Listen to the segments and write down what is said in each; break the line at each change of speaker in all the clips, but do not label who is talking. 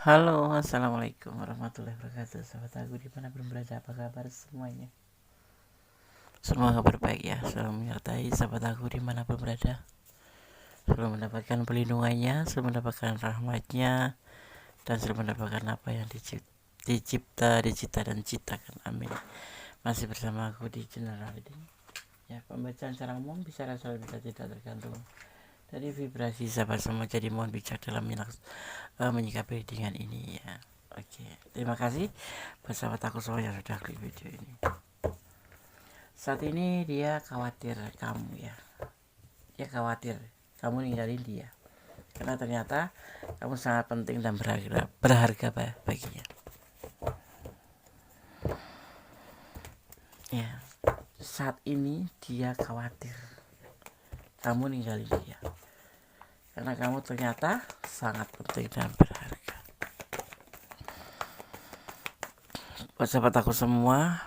Halo, assalamualaikum warahmatullahi wabarakatuh. Sahabat aku dimanapun berada, apa kabar semuanya? Semua kabar baik ya, selalu menyertai sahabat aku dimanapun berada, selalu mendapatkan pelindungannya, selalu mendapatkan rahmatnya, dan selalu mendapatkan apa yang dicipta dan ciptakan. Amin. Masih bersama aku di General Reading. Ya, pembacaan secara umum bisa selalu bisa tidak tergantung dari vibrasi sahabat semua, jadi mohon bijak dalam menyikapi readingan ini ya. Oke, terima kasih buat sahabat aku semua yang sudah klik video ini. Saat ini dia khawatir kamu ya. Dia khawatir kamu ninggalin dia. Karena ternyata kamu sangat penting dan berharga baginya. Ya, saat ini dia khawatir kamu ninggalin dia. Karena kamu ternyata sangat penting dan berharga. Buat sahabat aku semua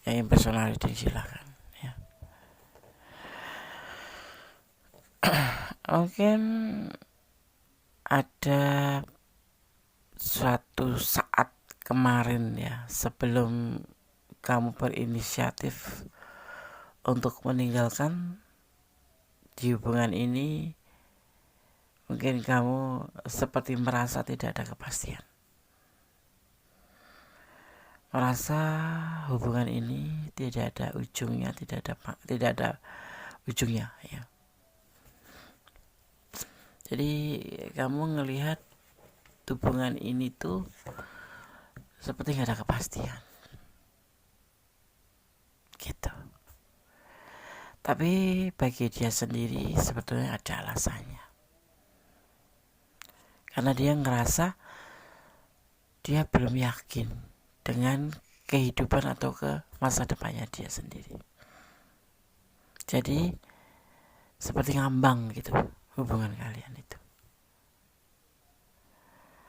yang personal reading silahkan ya. Mungkin ada suatu saat kemarin ya, sebelum kamu berinisiatif untuk meninggalkan di hubungan ini, mungkin kamu seperti merasa tidak ada kepastian, merasa hubungan ini tidak ada ujungnya, tidak ada ujungnya ya. Jadi kamu ngelihat hubungan ini tuh seperti nggak ada kepastian gitu. Tapi bagi dia sendiri sebetulnya ada alasannya, karena dia ngerasa dia belum yakin dengan kehidupan atau ke masa depannya dia sendiri. Jadi seperti ngambang gitu hubungan kalian itu,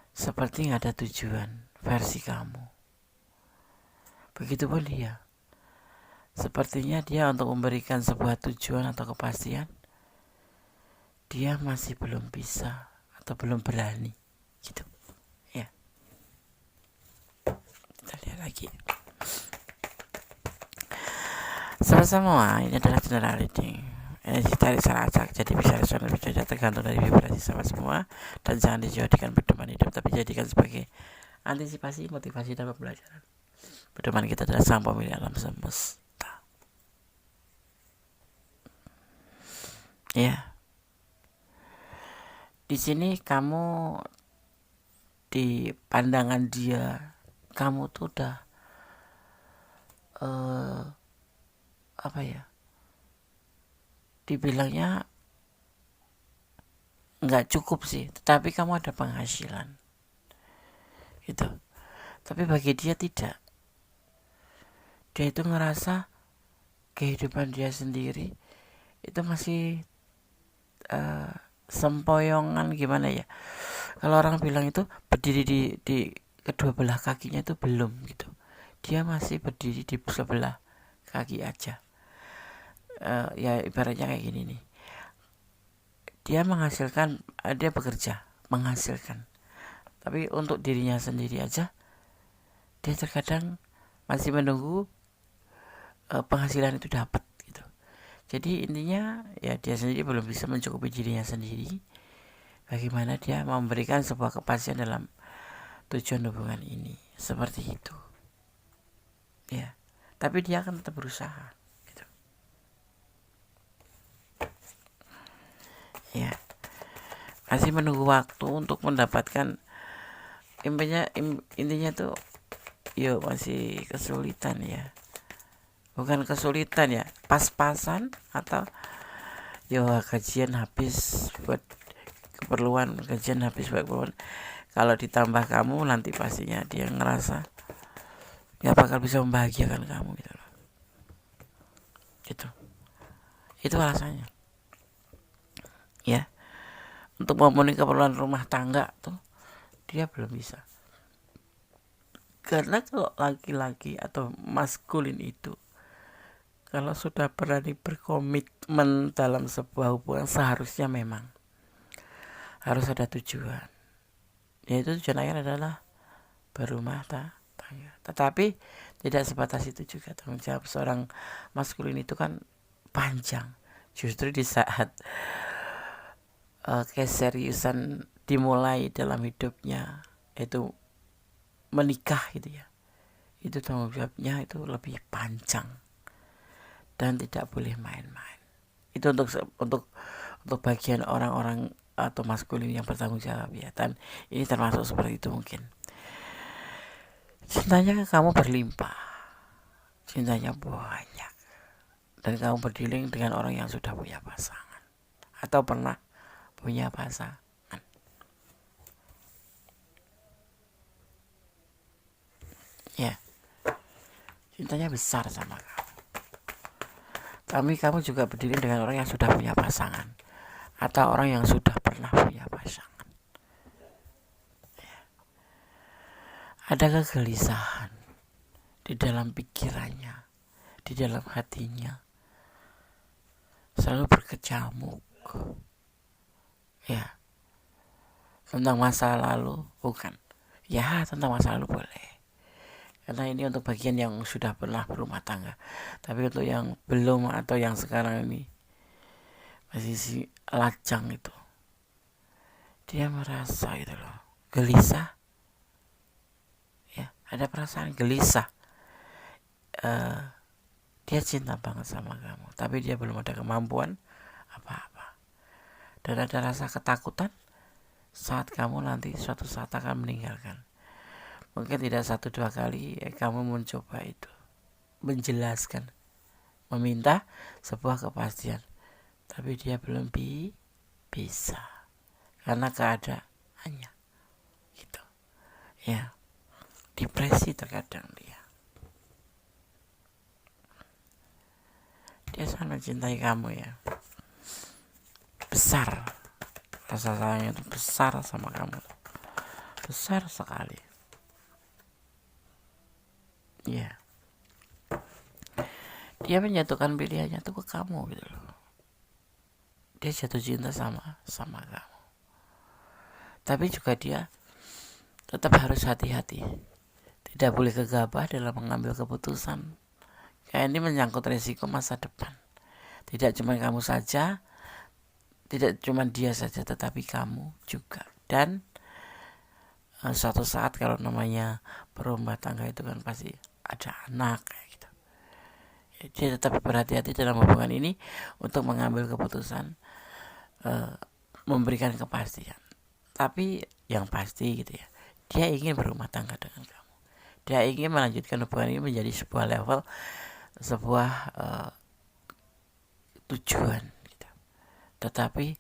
seperti nggak ada tujuan versi kamu. Begitupun dia, sepertinya dia untuk memberikan sebuah tujuan atau kepastian, dia masih belum bisa atau belum berani gitu ya. Kita lihat lagi sama-sama. Ini adalah general reading, energi tarik salah acak, jadi bisa resonans bisa tergantung dari vibrasi sama semua, dan jangan dijadikan pedoman hidup, tapi jadikan sebagai antisipasi, motivasi, dan pembelajaran. Pedoman kita adalah sang pemilik alam semesta ya. Di sini kamu, di pandangan dia, kamu tuh udah apa ya, dibilangnya nggak cukup sih, tetapi kamu ada penghasilan gitu. Tapi bagi dia tidak. Dia itu ngerasa kehidupan dia sendiri itu masih sempoyongan, gimana ya, kalau orang bilang itu berdiri di kedua belah kakinya itu belum gitu. Dia masih berdiri di sebelah kaki aja. Ya ibaratnya kayak gini nih, dia menghasilkan, dia bekerja menghasilkan, tapi untuk dirinya sendiri aja dia terkadang masih menunggu penghasilan itu dapat gitu. Jadi intinya ya dia sendiri belum bisa mencukupi dirinya sendiri. Bagaimana dia memberikan sebuah kepastian dalam tujuan hubungan ini, seperti itu ya. Tapi dia akan tetap berusaha gitu ya, masih menunggu waktu untuk mendapatkan intinya tuh. Yo, masih kesulitan ya, bukan kesulitan ya, pas-pasan, atau yo gajian habis buat keperluan, kalau ditambah kamu nanti pastinya dia ngerasa gak bakal bisa membahagiakan kamu gitu loh. Itu alasannya ya. Untuk memenuhi keperluan rumah tangga tuh dia belum bisa. Karena kalau laki-laki atau maskulin itu, kalau sudah berani berkomitmen dalam sebuah hubungan, seharusnya memang harus ada tujuan. Yaitu tujuan akhir adalah berumah tangga. Tetapi tidak sebatas itu juga. Tanggung jawab seorang maskulin itu kan panjang. Justru di saat keseriusan dimulai dalam hidupnya, itu menikah gitu ya, itu tanggung jawabnya itu lebih panjang dan tidak boleh main-main. Itu untuk bagian orang-orang atau maskulin yang bertanggung jawab ya. Dan ini termasuk seperti itu mungkin. Cintanya kamu berlimpah, cintanya banyak, dan kamu berdealing dengan orang yang sudah punya pasangan atau pernah punya pasangan. Ya, cintanya besar sama kamu. Tapi kamu juga berdiri dengan orang yang sudah punya pasangan atau orang yang sudah pernah punya pasangan. Ya. Ada kegelisahan di dalam pikirannya, di dalam hatinya, selalu berkecamuk. Ya, tentang masa lalu bukan. Ya, tentang masa lalu boleh. Karena ini untuk bagian yang sudah pernah berumah tangga. Tapi untuk yang belum atau yang sekarang ini masih si lajang itu, dia merasa gitu loh, gelisah. Ya, ada perasaan gelisah. Dia cinta banget sama kamu, tapi dia belum ada kemampuan apa-apa. Dan ada rasa ketakutan saat kamu nanti suatu saat akan meninggalkan. Mungkin tidak 1-2 kali kamu mencoba itu, menjelaskan, meminta sebuah kepastian, tapi dia belum bisa karena keadaannya gitu ya. Depresi terkadang dia sangat mencintai kamu ya, besar rasa sayangnya itu, besar sama kamu, besar sekali ya. Dia menyatukan pilihannya tuh ke kamu gitu loh. Dia jatuh cinta sama kamu, tapi juga dia tetap harus hati-hati, tidak boleh gegabah dalam mengambil keputusan. Kayak ini menyangkut resiko masa depan. Tidak cuma kamu saja, tidak cuma dia saja, tetapi kamu juga. Dan suatu saat kalau namanya berumah tangga itu kan pasti ada anak kayak gitu. Dia tetap berhati-hati dalam hubungan ini untuk mengambil keputusan, memberikan kepastian. Tapi yang pasti gitu ya, dia ingin berumah tangga dengan kamu. Dia ingin melanjutkan hubungan ini menjadi sebuah level, sebuah tujuan gitu. Tetapi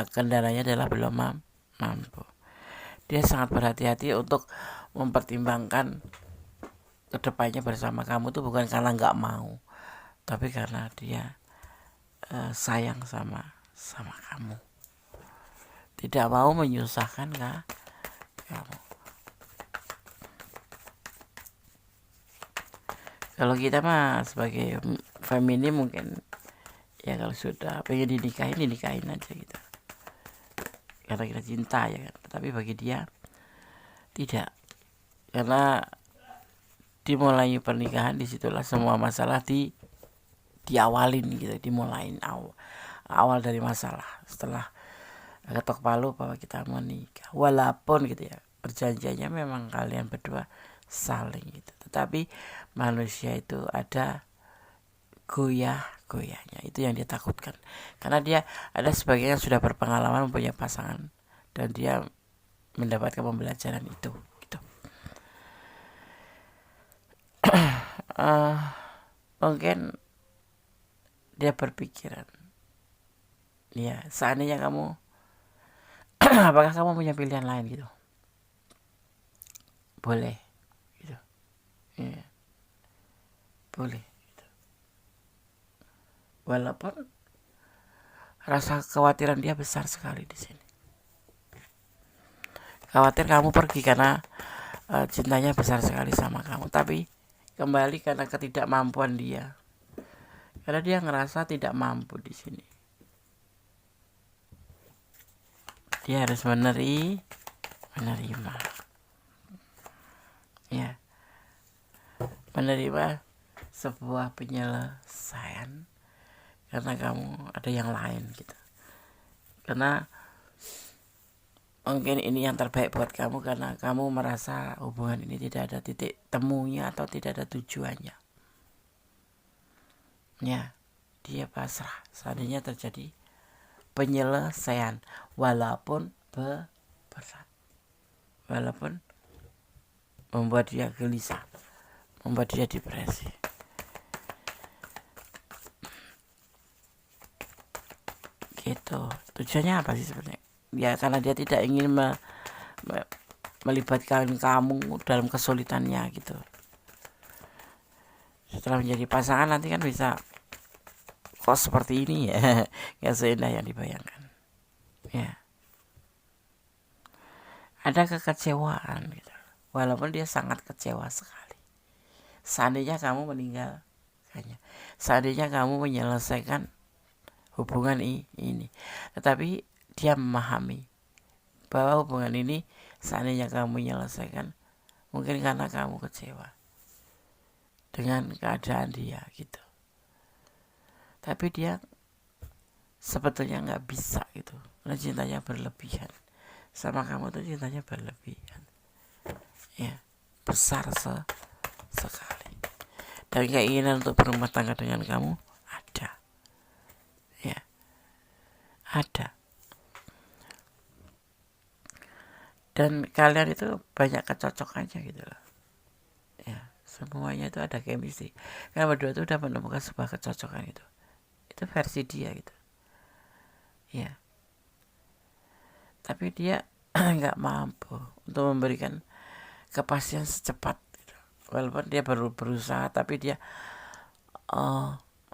kendalanya adalah belum mampu. Dia sangat berhati-hati untuk mempertimbangkan kedepannya bersama kamu tuh bukan karena nggak mau, tapi karena dia sayang sama kamu, tidak mau menyusahkan kamu. Kalau kita mah sebagai feminin mungkin ya, kalau sudah pengen dinikahin aja gitu, karena kita cinta ya kan. Tapi bagi dia tidak, karena dimulai pernikahan disitulah semua masalah diawalin gitu, dimulain awal dari masalah. Setelah ketok palu bahwa kita mau nikah, walaupun gitu ya perjanjiannya memang kalian berdua saling gitu, tetapi manusia itu ada goyahnya, itu yang dia takutkan. Karena dia ada sebagian yang sudah berpengalaman mempunyai pasangan dan dia mendapatkan pembelajaran itu gitu. Mungkin dia berpikiran ya, seandainya kamu apakah kamu punya pilihan lain gitu, boleh gitu ya, boleh gitu. Walaupun rasa kekhawatiran dia besar sekali di sini, khawatir kamu pergi karena cintanya besar sekali sama kamu, tapi kembali karena ketidakmampuan dia, karena dia ngerasa tidak mampu di sini. dia harus menerima, ya, menerima sebuah penyelesaian karena kamu ada yang lain gitu. Karena mungkin ini yang terbaik buat kamu karena kamu merasa hubungan ini tidak ada titik temunya atau tidak ada tujuannya. Ya, dia pasrah seandainya terjadi penyelesaian walaupun berat, walaupun membuat dia gelisah, membuat dia depresi. Gitu. Tujuannya apa sih sebenarnya? Ya karena dia tidak ingin melibatkan kamu dalam kesulitannya gitu. Setelah menjadi pasangan nanti kan bisa kok seperti ini ya, nggak seindah yang dibayangkan. Ya, ada kekecewaan gitu. Walaupun dia sangat kecewa sekali. Seandainya kamu meninggalkannya, seandainya kamu menyelesaikan hubungan ini, tetapi dia memahami bahwa hubungan ini seandainya kamu menyelesaikan mungkin karena kamu kecewa dengan keadaan dia gitu. Tapi dia sebetulnya nggak bisa gitu, karena cintanya berlebihan sama kamu tuh, cintanya berlebihan, ya, besar sekali. Dan keinginan untuk berumah tangga dengan kamu ada, ya, ada. Dan kalian itu banyak kecocokannya gitu loh, ya, semuanya itu ada chemistry. Karena berdua itu udah menemukan sebuah kecocokan itu versi dia gitu, ya. Tapi dia nggak mampu untuk memberikan kepastian secepat gitu. Walaupun dia baru berusaha, tapi dia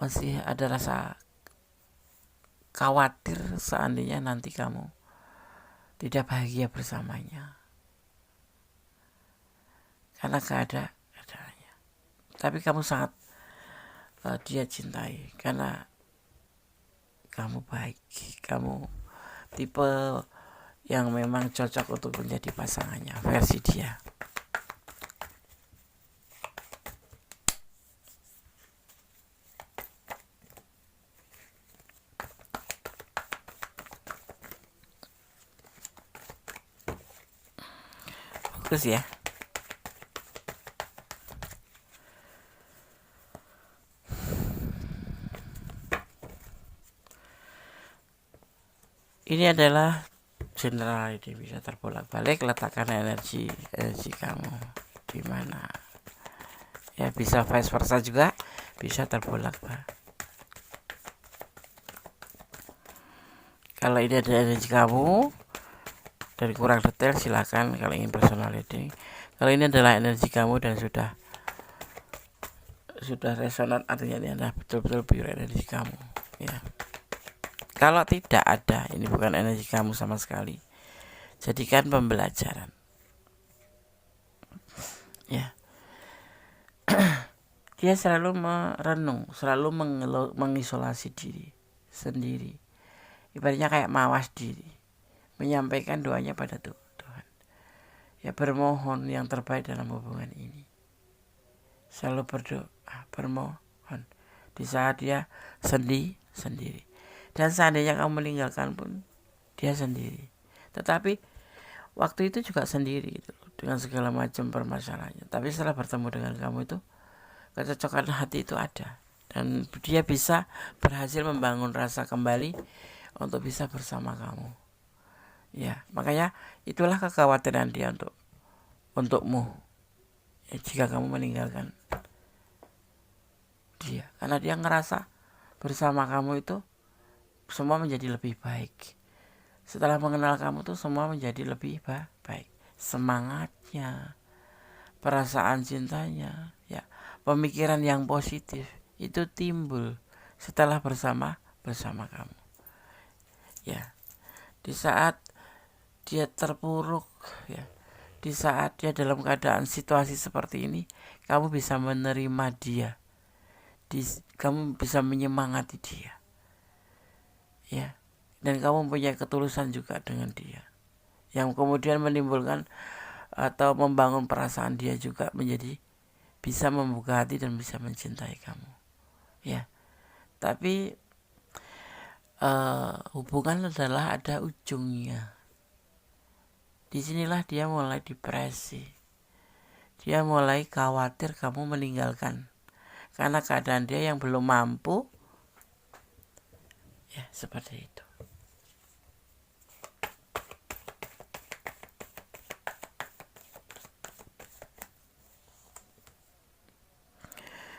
masih ada rasa khawatir seandainya nanti kamu tidak bahagia bersamanya karena keadaannya. Tapi kamu sangat dia cintai karena kamu baik, kamu tipe yang memang cocok untuk menjadi pasangannya versi dia. Bagus ya. Ini adalah general, ini bisa terbolak-balik. Letakkan energi kamu di mana. Ya bisa vice versa juga, bisa terbolak-balik. Kalau ini ada energi kamu dan kurang detail silakan kalau ingin personal reading. Kalau ini adalah energi kamu dan sudah resonan, artinya ini adalah betul-betul pure energi kamu, ya. Kalau tidak ada, ini bukan energi kamu sama sekali, jadikan pembelajaran, ya. Dia selalu merenung, selalu mengisolasi diri sendiri, ibaratnya kayak mawas diri, menyampaikan doanya pada Tuhan, ya, bermohon yang terbaik dalam hubungan ini, selalu berdoa, bermohon di saat dia sendiri. Dan seandainya kamu meninggalkan pun dia sendiri, tetapi waktu itu juga sendiri gitu, dengan segala macam permasalahannya. Tapi setelah bertemu dengan kamu itu kecocokan hati itu ada, dan dia bisa berhasil membangun rasa kembali untuk bisa bersama kamu, ya. Makanya itulah kekhawatiran dia untukmu, ya, jika kamu meninggalkan dia, karena dia ngerasa bersama kamu itu semua menjadi lebih baik. Setelah mengenal kamu tuh semua menjadi lebih baik. Semangatnya, perasaan cintanya, ya, pemikiran yang positif itu timbul setelah bersama kamu, ya. Di saat dia terpuruk, ya, di saat dia dalam keadaan situasi seperti ini, kamu bisa menerima dia, kamu bisa menyemangati dia, ya. dan kamu punya ketulusan juga dengan dia, yang kemudian menimbulkan atau membangun perasaan dia juga menjadi bisa membuka hati dan bisa mencintai kamu, ya. Tapi hubungan adalah ada ujungnya. Disinilah dia mulai depresi, dia mulai khawatir kamu meninggalkan karena keadaan dia yang belum mampu, ya seperti itu.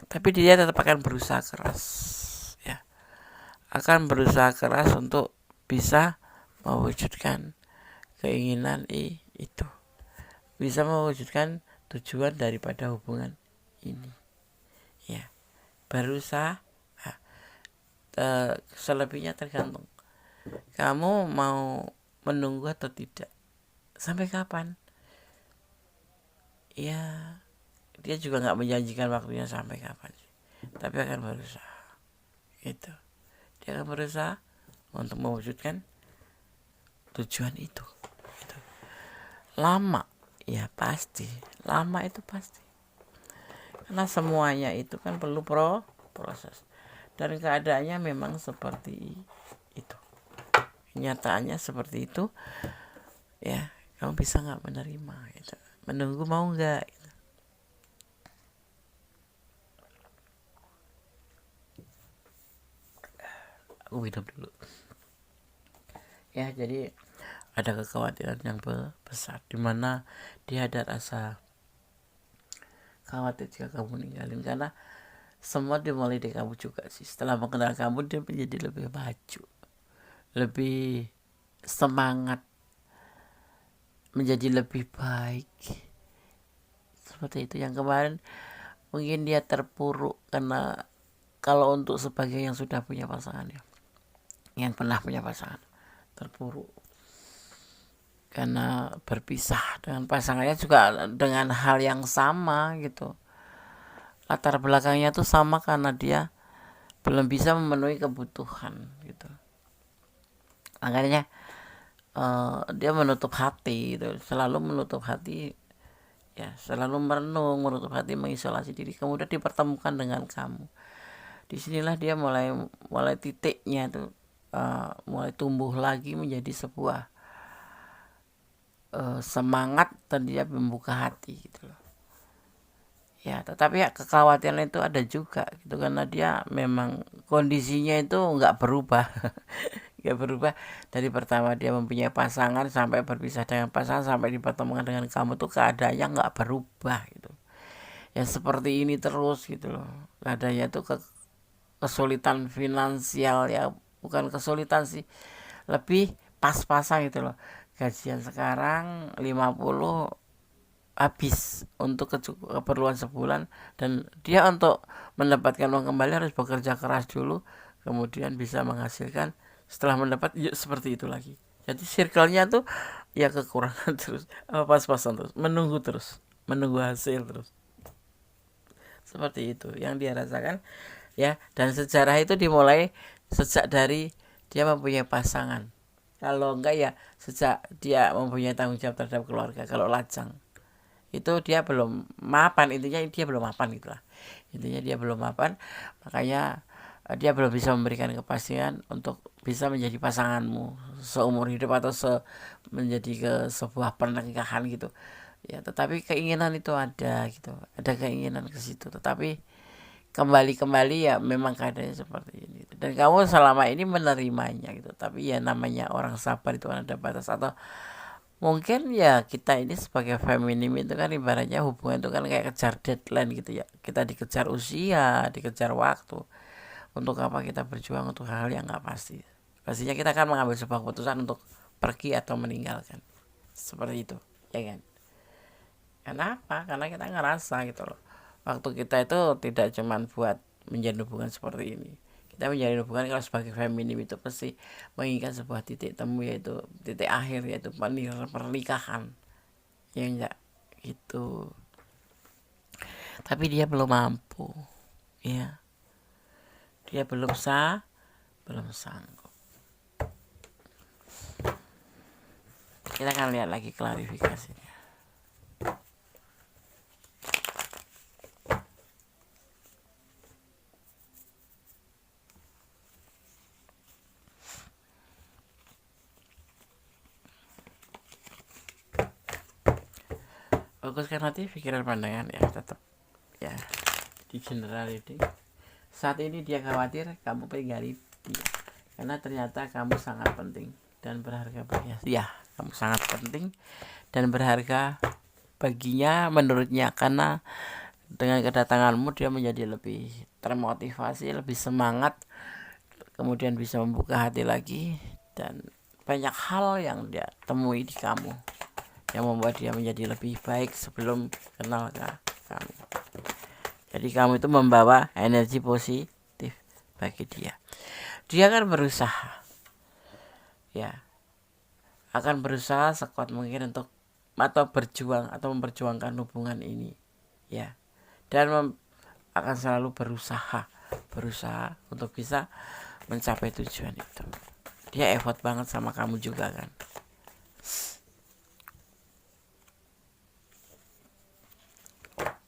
Tapi dia tetap akan berusaha keras, ya, akan berusaha keras untuk bisa mewujudkan keinginan itu, bisa mewujudkan tujuan daripada hubungan ini, ya, berusaha. Selebihnya tergantung kamu mau menunggu atau tidak, sampai kapan, ya. Dia juga nggak menjanjikan waktunya sampai kapan, tapi akan berusaha. Itu dia akan berusaha untuk mewujudkan tujuan itu. Gitu. Lama, ya pasti. Lama itu pasti. Karena semuanya itu kan perlu proses. Dan keadaannya memang seperti itu. Kenyataannya seperti itu. Ya, kamu bisa nggak menerima? Gitu. Menunggu mau nggak? Gitu. Aku minum dulu. Ya, jadi ada kekhawatiran yang besar, dimana dia ada rasa khawatir jika kamu ninggalin, karena semua dimulai dari kamu juga sih. Setelah mengenal kamu, dia menjadi lebih maju, lebih semangat, menjadi lebih baik. Seperti itu. Yang kemarin mungkin dia terpuruk karena kalau untuk sebagai yang sudah punya pasangan, ya, yang pernah punya pasangan, terpuruk karena berpisah dengan pasangannya juga dengan hal yang sama gitu. Latar belakangnya tuh sama karena dia belum bisa memenuhi kebutuhan gitu. Makanya dia menutup hati gitu, selalu menutup hati, ya, selalu merenung, menutup hati, mengisolasi diri. Kemudian dipertemukan dengan kamu. Disinilah dia mulai titiknya tuh mulai tumbuh lagi menjadi sebuah semangat, dan dia membuka hati gitu loh. Ya, tetapi ya kekhawatiran itu ada juga gitu, karena dia memang kondisinya itu nggak berubah. Nggak berubah dari pertama dia mempunyai pasangan sampai berpisah dengan pasangan sampai dipertemukan dengan kamu tuh keadaannya nggak berubah gitu. Ya seperti ini terus gitu loh. Keadaannya tuh kesulitan finansial, ya bukan kesulitan sih, lebih pas-pasan gitu loh. Gajian sekarang 50 habis untuk keperluan sebulan, dan dia untuk mendapatkan uang kembali harus bekerja keras dulu, kemudian bisa menghasilkan, setelah mendapat ya seperti itu lagi. Jadi circle-nya tuh ya kekurangan terus, pas-pasan terus, menunggu hasil terus. Seperti itu yang dia rasakan, ya. Dan sejarah itu dimulai sejak dari dia mempunyai pasangan. Kalau enggak ya sejak dia mempunyai tanggung jawab terhadap keluarga. Kalau lajang itu dia belum mapan, intinya dia belum mapan gitulah. Intinya dia belum mapan, makanya dia belum bisa memberikan kepastian untuk bisa menjadi pasanganmu seumur hidup atau menjadi ke sebuah pernikahan gitu. Ya, tetapi keinginan itu ada gitu, ada keinginan ke situ. Tetapi kembali ya memang keadaannya seperti ini. Dan kamu selama ini menerimanya gitu. Tapi ya namanya orang sabar itu kan ada batas, atau mungkin ya kita ini sebagai feminim itu kan ibaratnya hubungan itu kan kayak kejar deadline gitu ya. Kita dikejar usia, dikejar waktu. Untuk apa kita berjuang untuk hal yang nggak pasti. Pastinya kita akan mengambil sebuah keputusan untuk pergi atau meninggalkan. Seperti itu, ya kan? Kenapa? Karena kita ngerasa gitu loh. Waktu kita itu tidak cuma buat menjalin hubungan seperti ini. Kita menjalin hubungan kalau sebagai feminim itu pasti menginginkan sebuah titik temu, yaitu titik akhir, yaitu pernikahan. Ya enggak gitu. Tapi dia belum mampu. Ya. Dia belum sanggup. Kita akan lihat lagi klarifikasinya. Fokuskan hati, pikiran, pandangan ya, tetap ya di generality. Saat ini dia khawatir kamu penggali dia, karena ternyata kamu sangat penting dan berharga baginya. Ya, kamu sangat penting dan berharga baginya menurutnya, karena dengan kedatanganmu dia menjadi lebih termotivasi, lebih semangat, kemudian bisa membuka hati lagi, dan banyak hal yang dia temui di kamu yang membuat dia menjadi lebih baik sebelum kenal kamu. Jadi kamu itu membawa energi positif bagi dia. Dia akan berusaha, ya, akan berusaha sekuat mungkin untuk atau berjuang atau memperjuangkan hubungan ini, ya, dan akan selalu berusaha untuk bisa mencapai tujuan itu. Dia effort banget sama kamu juga kan.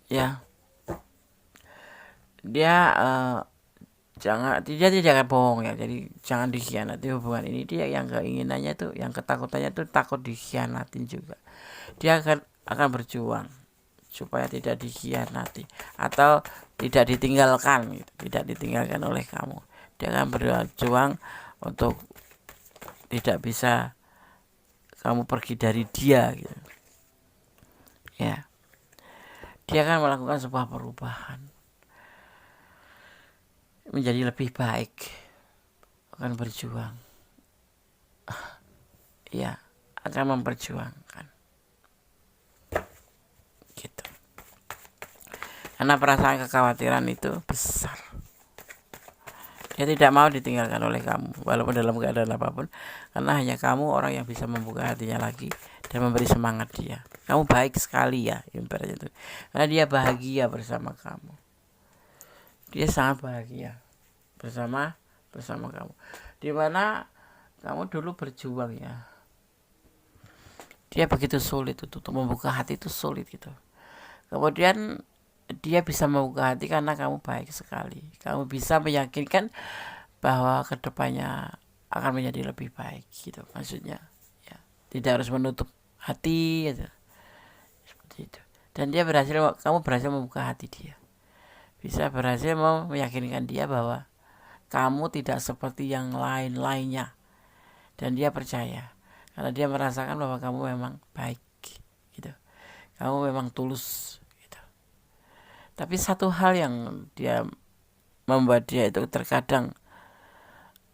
Ya, dia dia tidak akan bohong ya, jadi jangan dikhianati hubungan ini. Dia yang keinginannya tuh, yang ketakutannya tuh takut dikhianatin juga. Dia akan berjuang supaya tidak dikhianati atau tidak ditinggalkan gitu, tidak ditinggalkan oleh kamu. Dia akan berjuang untuk tidak bisa kamu pergi dari dia gitu. Ya, dia akan melakukan sebuah perubahan menjadi lebih baik, akan berjuang, ya, akan memperjuangkan gitu. Karena perasaan kekhawatiran itu besar. Dia tidak mau ditinggalkan oleh kamu walaupun dalam keadaan apapun, karena hanya kamu orang yang bisa membuka hatinya lagi dan memberi semangat dia. Kamu baik sekali ya, ibaratnya itu. Karena dia bahagia bersama kamu. Dia sangat bahagia bersama kamu. Dimana kamu dulu berjuang ya. Dia begitu sulit untuk membuka hati, itu sulit gitu. Kemudian dia bisa membuka hati karena kamu baik sekali. Kamu bisa meyakinkan bahwa kedepannya akan menjadi lebih baik gitu maksudnya. Ya, tidak harus menutup hati gitu. Seperti itu. Dan kamu berhasil membuka hati dia. Bisa berhasil meyakinkan dia bahwa kamu tidak seperti yang lain-lainnya. Dan dia percaya karena dia merasakan bahwa kamu memang baik gitu. Kamu memang tulus gitu. Tapi satu hal yang dia membuat dia itu terkadang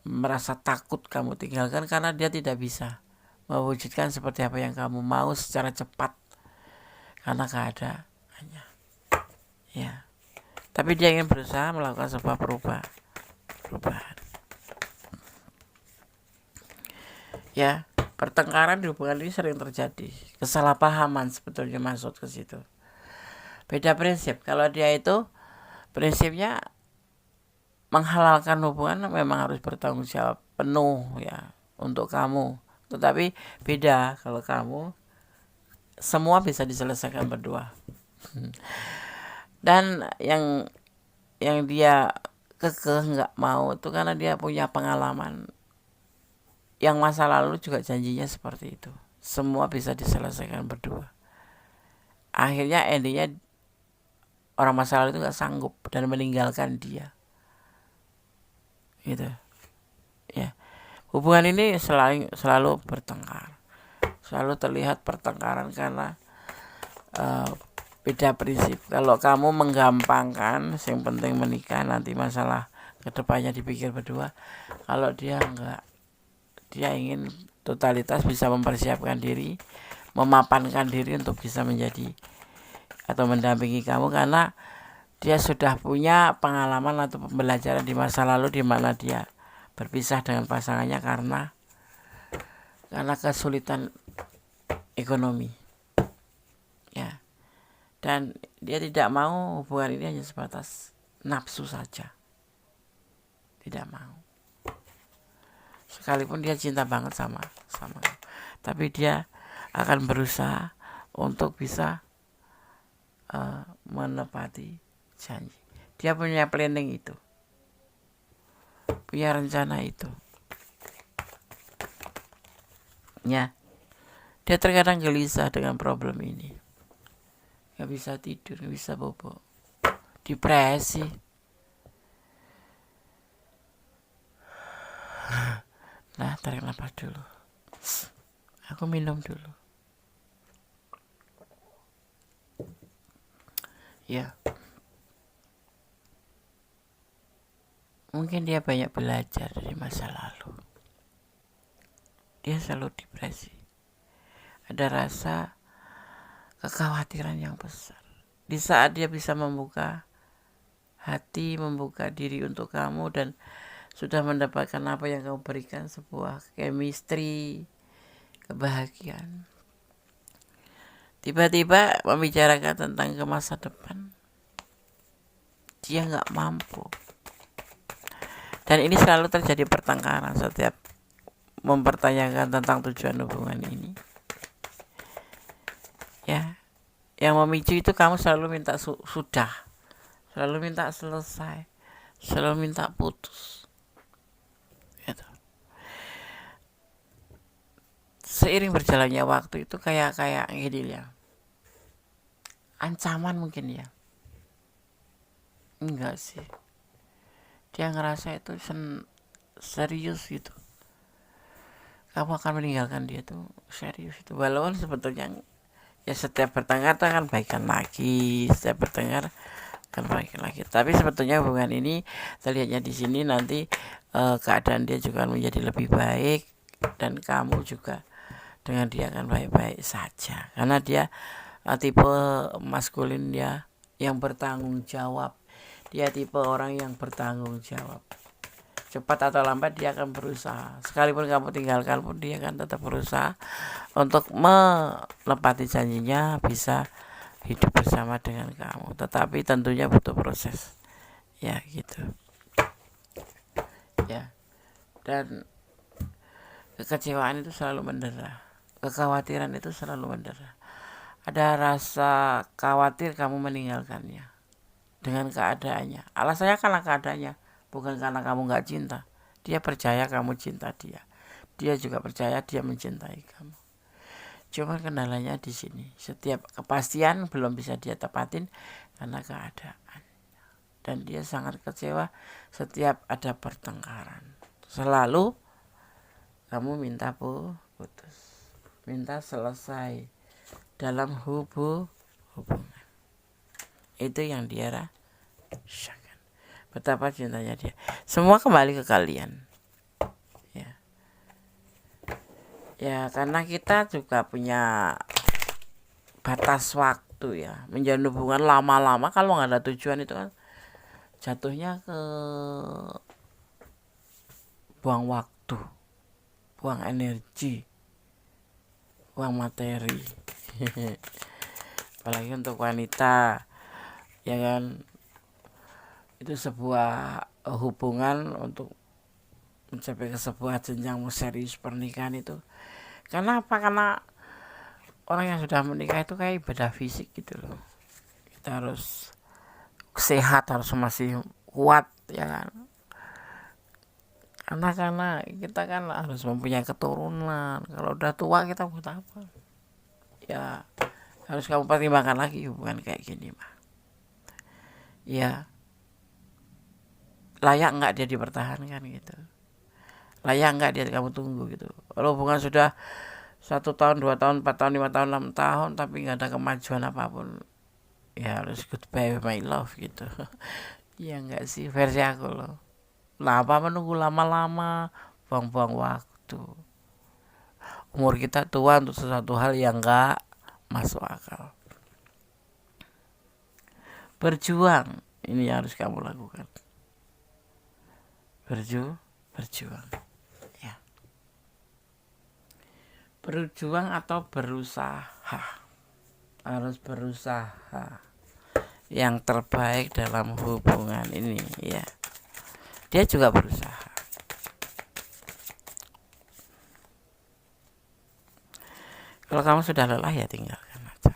merasa takut kamu tinggalkan, karena dia tidak bisa mewujudkan seperti apa yang kamu mau secara cepat karena keadaannya. Ya. Tapi dia ingin berusaha melakukan sebuah perubahan. Ya, pertengkaran di hubungan ini sering terjadi. Kesalahpahaman sebetulnya masuk ke situ. Beda prinsip. Kalau dia itu prinsipnya menghalalkan hubungan, memang harus bertanggung jawab penuh ya untuk kamu. Tetapi beda kalau kamu semua bisa diselesaikan berdua. Dan yang dia kekeh nggak mau itu karena dia punya pengalaman yang masa lalu juga janjinya seperti itu. Semua bisa diselesaikan berdua. Akhirnya endingnya orang masa lalu itu nggak sanggup dan meninggalkan dia. Gitu. Ya. Hubungan ini selalu bertengkar. Selalu terlihat pertengkaran karena beda prinsip. Kalau kamu menggampangkan, yang penting menikah, nanti masalah kedepannya dipikir berdua. Kalau dia enggak, dia ingin totalitas, bisa mempersiapkan diri, memapankan diri untuk bisa menjadi atau mendampingi kamu, karena dia sudah punya pengalaman atau pembelajaran di masa lalu di mana dia berpisah dengan pasangannya karena kesulitan ekonomi. Ya. Dan dia tidak mau hubungan ini hanya sebatas nafsu saja. Tidak mau. Sekalipun dia cinta banget sama kamu. Tapi dia akan berusaha untuk bisa menepati janji. Dia punya planning itu, punya rencana itu. Ya, dia terkadang gelisah dengan problem ini. Gak bisa tidur, gak bisa bobo, depresi. Nah, tarik nafas dulu. Aku minum dulu. Ya, mungkin dia banyak belajar dari masa lalu. Dia selalu depresi. Ada rasa kekhawatiran yang besar. Di saat dia bisa membuka hati, membuka diri untuk kamu dan sudah mendapatkan apa yang kamu berikan, sebuah chemistry, kebahagiaan. Tiba-tiba membicarakan tentang ke masa depan, dia gak mampu. Dan ini selalu terjadi pertengkaran setiap mempertanyakan tentang tujuan hubungan ini. Ya, yang memicu itu kamu selalu minta sudah, selalu minta selesai, selalu minta putus. Gitu. Seiring berjalannya waktu itu kayak gini ya, ancaman mungkin ya. Enggak sih, dia ngerasa itu serius gitu. Kamu akan meninggalkan dia tuh serius itu. Walaupun sebetulnya ya setiap bertengkar akan baikan lagi, setiap bertengkar akan baikan lagi. Tapi sebetulnya hubungan ini terlihatnya di sini nanti keadaan dia juga menjadi lebih baik dan kamu juga dengan dia akan baik-baik saja. Karena dia tipe maskulin ya, yang bertanggung jawab. Dia tipe orang yang bertanggung jawab. Cepat atau lambat dia akan berusaha. Sekalipun kamu tinggalkan pun dia akan tetap berusaha untuk menepati janjinya, bisa hidup bersama dengan kamu. Tetapi tentunya butuh proses. Ya gitu. Ya. Dan kekecewaan itu selalu mendera. Kekhawatiran itu selalu mendera. Ada rasa khawatir kamu meninggalkannya dengan keadaannya. Alasannya karena keadaannya, bukan karena kamu gak cinta. Dia percaya kamu cinta dia. Dia juga percaya dia mencintai kamu. Cuma kendalanya di sini. Setiap kepastian belum bisa dia tepatin karena keadaan. Dan dia sangat kecewa setiap ada pertengkaran. Selalu kamu minta putus, minta selesai dalam hubungan. Itu yang dia rasakan. Betapa cintanya dia. Semua kembali ke kalian. Ya, karena kita juga punya batas waktu ya. Menjalin hubungan lama-lama kalau nggak ada tujuan itu kan jatuhnya ke buang waktu, buang energi, buang materi. Apalagi untuk wanita, ya kan, itu sebuah hubungan untuk mencapai ke sebuah jenjang serius pernikahan itu. Karena apa? Karena orang yang sudah menikah itu kayak ibadah fisik gitu loh. Kita harus sehat, harus masih kuat ya kan. Karena kita kan harus mempunyai keturunan. Kalau udah tua kita buat apa? Ya harus kamu pertimbangkan lagi hubungan kayak gini mah. Ya layak nggak dia dipertahankan gitu. Layak nggak dia kamu tunggu gitu. Kalau hubungan sudah 1 tahun, 2 tahun, 4 tahun, 5 tahun, 6 tahun tapi nggak ada kemajuan apapun, ya harus goodbye my love gitu. Ya nggak sih, versi aku loh. Lah apa menunggu lama-lama, buang-buang waktu. Umur kita tua untuk sesuatu hal yang nggak masuk akal. Berjuang, ini yang harus kamu lakukan. Berjuang. Ya. Berjuang atau berusaha. Harus berusaha yang terbaik dalam hubungan ini ya. Dia juga berusaha. Kalau kamu sudah lelah ya tinggalkan aja.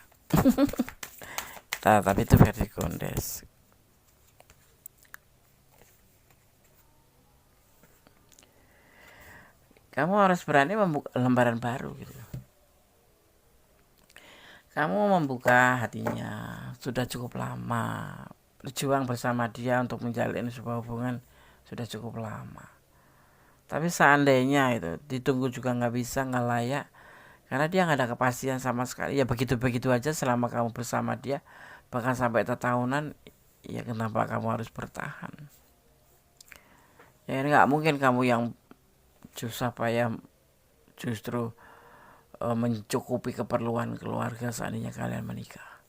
Nah, tapi itu versi Gondes. Kamu harus berani membuka lembaran baru gitu. Kamu membuka hatinya sudah cukup lama, berjuang bersama dia untuk menjalin sebuah hubungan sudah cukup lama. Tapi seandainya itu ditunggu juga nggak bisa, nggak layak, karena dia nggak ada kepastian sama sekali. Ya begitu-begitu aja selama kamu bersama dia, bahkan sampai tahunan. Ya kenapa kamu harus bertahan? Ya nggak mungkin kamu yang susah payah justru mencukupi keperluan keluarga seandainya kalian menikah.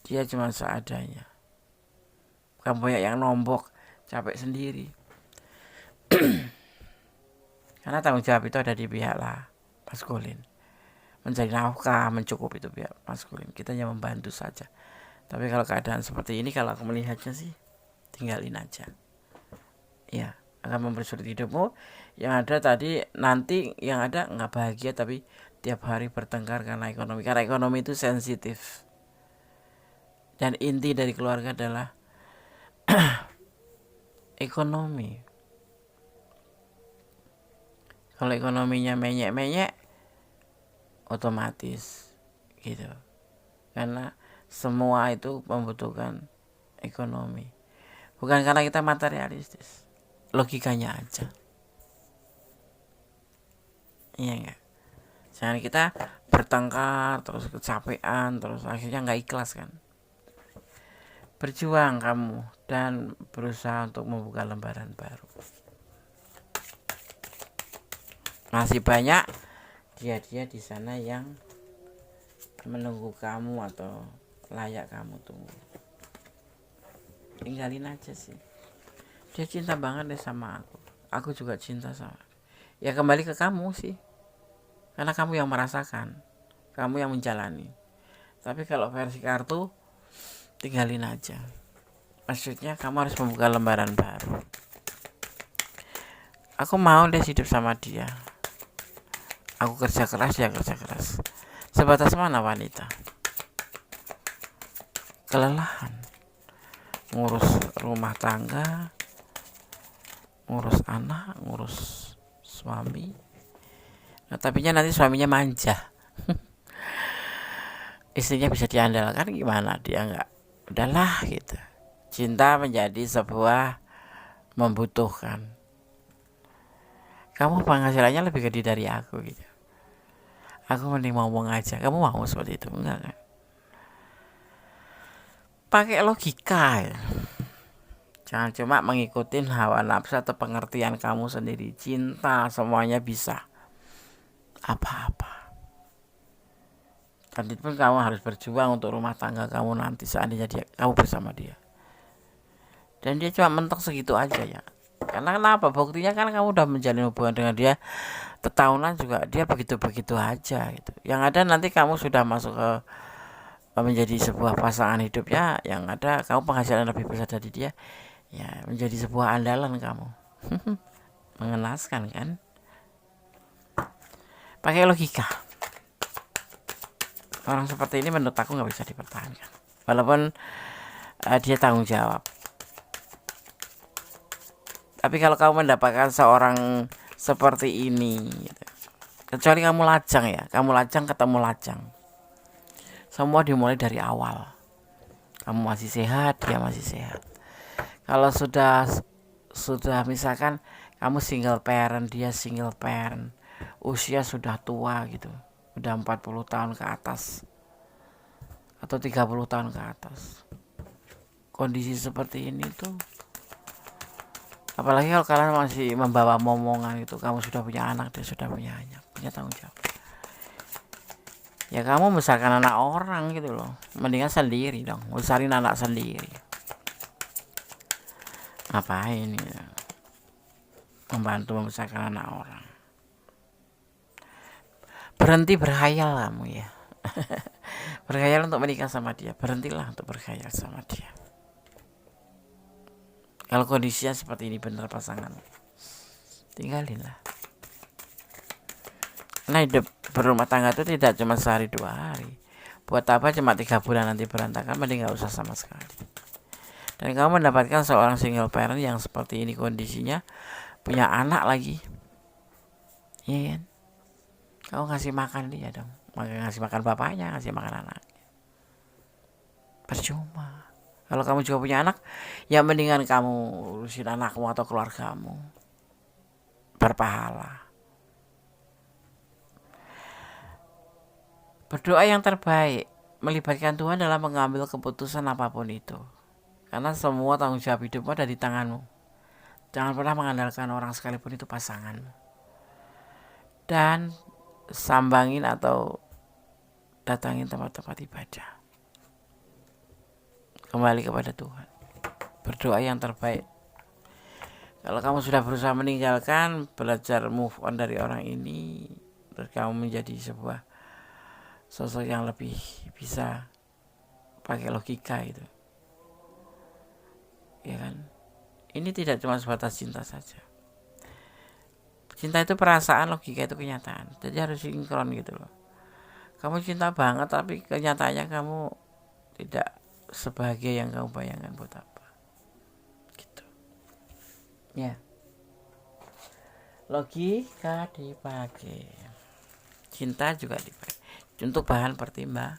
Dia cuma seadanya. Kamu banyak yang nombok, capek sendiri. Karena tanggung jawab itu ada di pihak lah maskulin. Mencari nafkah, mencukupi itu pihak maskulin. Kita hanya membantu saja. Tapi kalau keadaan seperti ini, kalau aku melihatnya sih, tinggalin aja. Ya, akan mempersulit hidupmu. Yang ada tadi, nanti yang ada nggak bahagia, tapi tiap hari bertengkar karena ekonomi. Karena ekonomi itu sensitif. Dan inti dari keluarga adalah ekonomi. Kalau ekonominya menyek-menyek, otomatis gitu. Karena semua itu membutuhkan ekonomi. Bukan karena kita materialistis. Logikanya aja. Iya enggak? Jangan kita bertengkar, terus kecapean, terus akhirnya nggak ikhlas kan. Berjuang kamu dan berusaha untuk membuka lembaran baru. Masih banyak dia di sana yang menunggu kamu atau layak kamu tunggu. Tinggalin aja sih. Dia cinta banget deh sama aku. Aku juga cinta sama. Ya kembali ke kamu sih. Karena kamu yang merasakan, kamu yang menjalani. Tapi kalau versi kartu, tinggalin aja. Maksudnya kamu harus membuka lembaran baru. Aku mau deh hidup sama dia. Aku kerja keras, dia kerja keras. Sebatas mana wanita? Kelelahan. Ngurus rumah tangga, ngurus anak, ngurus suami. Nah, tapinya nanti suaminya manja. Istrinya bisa diandalkan gimana? Dia nggak. Udahlah gitu. Cinta menjadi sebuah membutuhkan. Kamu penghasilannya lebih gede dari aku gitu. Aku mending ngomong aja. Kamu mau seperti itu? Enggak kan? Pakai logika ya. Jangan cuma mengikuti hawa nafsu atau pengertian kamu sendiri. Cinta semuanya bisa. Apa-apa. Dan itu pun kamu harus berjuang untuk rumah tangga kamu nanti seandainya kamu bersama dia. Dan dia cuma mentok segitu aja ya. Karena kenapa? Buktinya kan kamu udah menjalin hubungan dengan dia tahunan juga dia begitu-begitu aja gitu. Yang ada nanti kamu sudah masuk ke menjadi sebuah pasangan hidup ya, yang ada kamu penghasilan lebih besar dari dia, ya menjadi sebuah andalan kamu. Mengenaskan kan? Pakai logika. Orang seperti ini menurut aku nggak bisa dipertahankan. Walaupun dia tanggung jawab. Tapi kalau kamu mendapatkan seorang seperti ini gitu. Kecuali kamu lajang ya, kamu lajang ketemu lajang. Semua dimulai dari awal. Kamu masih sehat, dia masih sehat. Kalau sudah misalkan kamu single parent, dia single parent, usia sudah tua gitu, udah 40 tahun ke atas atau 30 tahun ke atas. Kondisi seperti ini tuh, apalagi kalau kalian masih membawa momongan gitu, kamu sudah punya anak, dia sudah punya anak, punya tanggung jawab. Ya kamu besarkan anak orang gitu loh. Mendingan sendiri dong, besarin anak sendiri. Ngapain ya? Membantu membesarkan anak orang. Berhenti berkhayal kamu ya. Berkhayal untuk menikah sama dia. Berhentilah untuk berkhayal sama dia. Kalau kondisinya seperti ini benar pasangan, tinggalin lah. Nah, hidup berumah tangga itu tidak cuma sehari 2 hari. Buat apa cuma 3 bulan nanti berantakan, mending nggak usah sama sekali. Dan kamu mendapatkan seorang single parent yang seperti ini kondisinya, punya anak lagi, iya kan? Kamu ngasih makan dia dong, ngasih makan bapaknya, ngasih makan anak, percuma. Kalau kamu juga punya anak, ya mendingan kamu urusin anakmu atau keluargamu, berpahala. Berdoa yang terbaik melibatkan Tuhan dalam mengambil keputusan apapun itu, karena semua tanggung jawab hidupmu ada di tanganmu. Jangan pernah mengandalkan orang sekalipun itu pasanganmu. Dan sambangin atau datangin tempat-tempat ibadah. Kembali kepada Tuhan. Berdoa yang terbaik. Kalau kamu sudah berusaha meninggalkan, belajar move on dari orang ini, terus kamu menjadi sebuah sosok yang lebih bisa pakai logika itu, ya kan? Ini tidak cuma sebatas cinta saja. Cinta itu perasaan, logika itu kenyataan. Jadi harus sinkron gitu loh. Kamu cinta banget tapi kenyataannya kamu tidak sebahagia yang kamu bayangkan, buat apa? Gitu. Ya. Logika dipakai. Cinta juga dipakai. Untuk bahan pertimbang.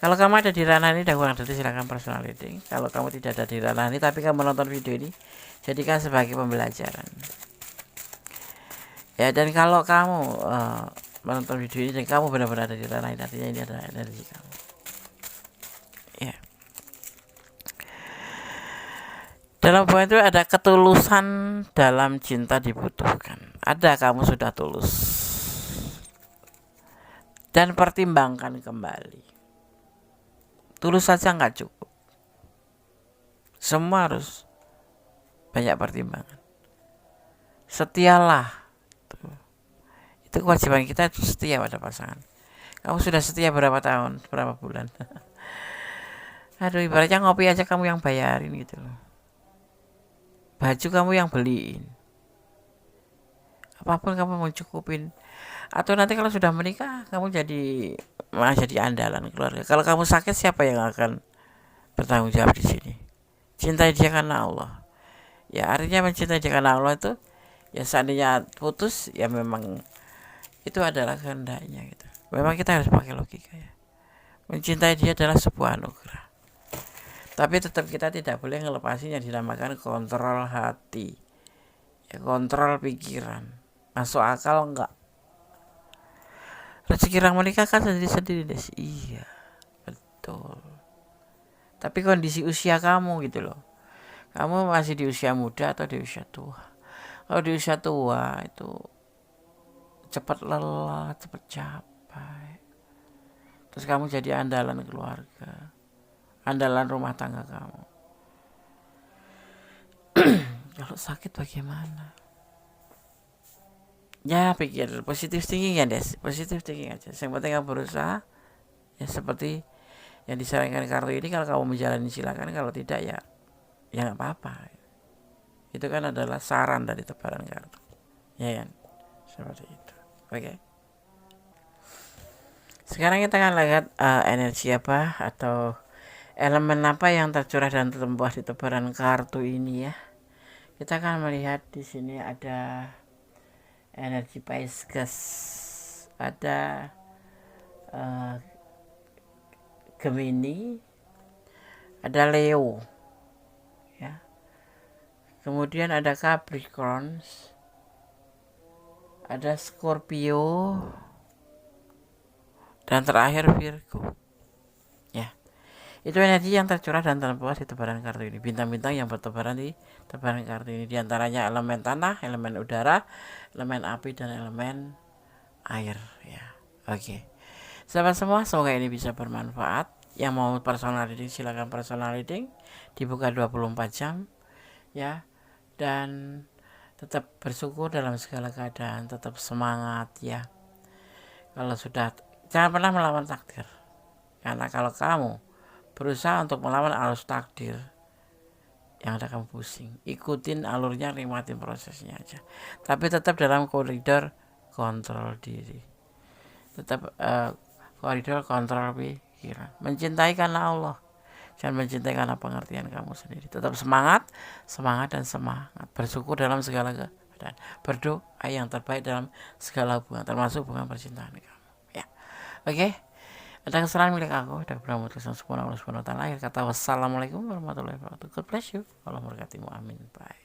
Kalau kamu ada di ranah ini dan kurang detail, silakan personal reading. Kalau kamu tidak ada di ranah ini tapi kamu menonton video ini, jadikan sebagai pembelajaran. Ya, dan kalau kamu menonton video ini dan kamu benar-benar ada di ranah ini, artinya ini adalah energi kamu. Ya. Dalam hubungan itu ada ketulusan, dalam cinta dibutuhkan. Ada, kamu sudah tulus. Dan pertimbangkan kembali. Tulus saja nggak cukup. Semua harus banyak pertimbangan. Setialah. Itu kewajiban kita, setia pada pasangan. Kamu sudah setia berapa tahun, berapa bulan? Aduh, ibaratnya ngopi aja kamu yang bayarin gitu loh. Baju kamu yang beliin. Apapun kamu mau cukupin. Atau nanti kalau sudah menikah, kamu malah jadi andalan keluarga. Kalau kamu sakit, siapa yang akan bertanggung jawab di sini? Cintai dia karena Allah. Ya, artinya mencintai dia karena Allah itu, ya seandainya putus, ya memang itu adalah kehendaknya gitu. Memang kita harus pakai logika ya. Mencintai dia adalah sebuah anugerah. Tapi tetap kita tidak boleh ngelepasinya, dinamakan kontrol hati. Ya, kontrol pikiran. Masuk akal enggak? Rezeki orang menikah kan sendiri-sendiri deh. Iya, betul. Tapi kondisi usia kamu gitu loh. Kamu masih di usia muda atau di usia tua? Kalau di usia tua itu cepat lelah, cepat capek. Terus kamu jadi andalan keluarga, andalan rumah tangga kamu. Kalau sakit bagaimana? Ya pikir positif thinking ya Des, positif thinking aja. Yang penting kamu berusaha. Ya seperti yang disarankan kartu ini, kalau kamu menjalani silakan, kalau tidak ya nggak apa-apa. Itu kan adalah saran dari tebaran kartu, ya kan? Seperti itu. Oke. Sekarang kita akan lihat energi apa atau elemen apa yang tercurah dan tertempuh di tebaran kartu ini ya. Kita akan melihat di sini ada energi Pisces, ada Gemini, ada Leo, ya. Kemudian ada Capricorn, ada Scorpio, dan terakhir Virgo. Ya, itu energi yang tercurah dan terbuat di tebaran kartu ini. Bintang-bintang yang bertebaran di tebaran kartu ini, diantaranya elemen tanah, elemen udara, elemen api, dan elemen air. Ya, oke. Sahabat semua, semoga ini bisa bermanfaat. Yang mau personal reading silakan personal reading, dibuka 24 jam ya. Dan tetap bersyukur dalam segala keadaan, tetap semangat ya. Kalau sudah, jangan pernah melawan takdir. Karena kalau kamu berusaha untuk melawan arus takdir, yang ada kamu pusing. Ikutin alurnya, nikmatin prosesnya aja. Tapi tetap dalam koridor kontrol diri. Tetap koridor kontrol pikiran. Mencintai karena Allah, jangan mencintai karena pengertian kamu sendiri. Tetap semangat dan semangat. Bersyukur dalam segala keadaan. Berdoa yang terbaik dalam segala hubungan, termasuk hubungan percintaan kamu. Ya, oke. Ada kesalahan milik aku. Ada berapa tulisan sempurna Allah Subhanahu wa taala. Akhir kata wassalamualaikum warahmatullahi wabarakatuh. God bless you. Allah memberkatimu. Amin. Bye.